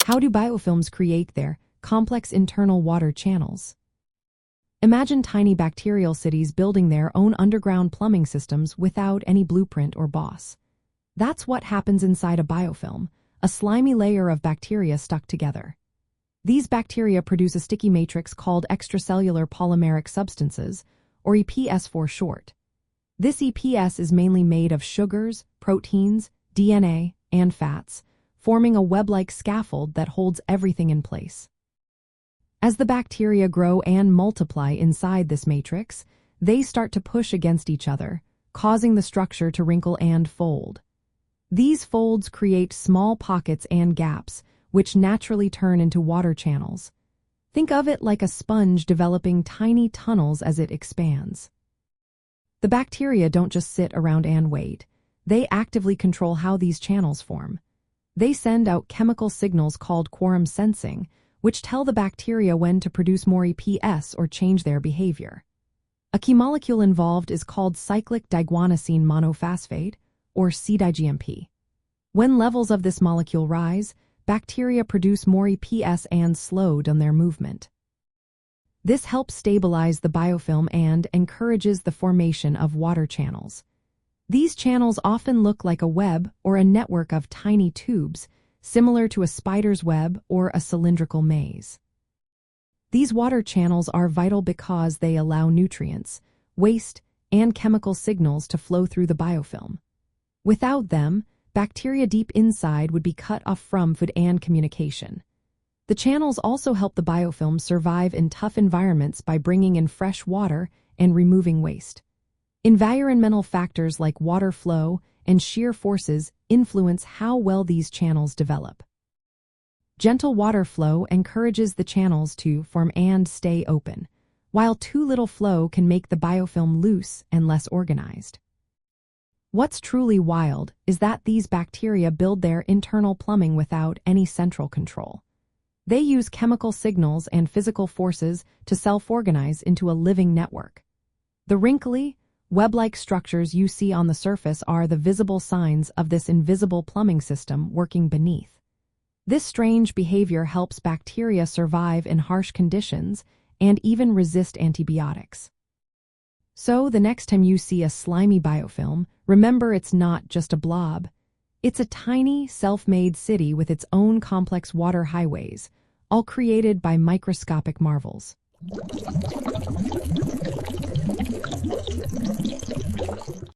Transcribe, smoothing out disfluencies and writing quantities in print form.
How do biofilms create their complex internal water channels? Imagine tiny bacterial cities building their own underground plumbing systems without any blueprint or boss. That's what happens inside a biofilm, a slimy layer of bacteria stuck together. These bacteria produce a sticky matrix called extracellular polymeric substances, or EPS for short. This EPS is mainly made of sugars, proteins, DNA, and fats, forming a web-like scaffold that holds everything in place. As the bacteria grow and multiply inside this matrix, they start to push against each other, causing the structure to wrinkle and fold. These folds create small pockets and gaps, which naturally turn into water channels. Think of it like a sponge developing tiny tunnels as it expands. The bacteria don't just sit around and wait. They actively control how these channels form. They send out chemical signals called quorum sensing, which tell the bacteria when to produce more EPS or change their behavior. A key molecule involved is called cyclic diguanosine monophosphate, or c-di-GMP. When levels of this molecule rise, bacteria produce more EPS and slow down their movement. This helps stabilize the biofilm and encourages the formation of water channels. These channels often look like a web or a network of tiny tubes, similar to a spider's web or a cylindrical maze. These water channels are vital because they allow nutrients, waste, and chemical signals to flow through the biofilm. Without them, bacteria deep inside would be cut off from food and communication. The channels also help the biofilm survive in tough environments by bringing in fresh water and removing waste. Environmental factors like water flow and shear forces influence how well these channels develop. Gentle water flow encourages the channels to form and stay open, while too little flow can make the biofilm loose and less organized. What's truly wild is that these bacteria build their internal plumbing without any central control. They use chemical signals and physical forces to self-organize into a living network. The wrinkly, web-like structures you see on the surface are the visible signs of this invisible plumbing system working beneath. This strange behavior helps bacteria survive in harsh conditions and even resist antibiotics. So, the next time you see a slimy biofilm, remember it's not just a blob. It's a tiny, self-made city with its own complex water highways, all created by microscopic marvels.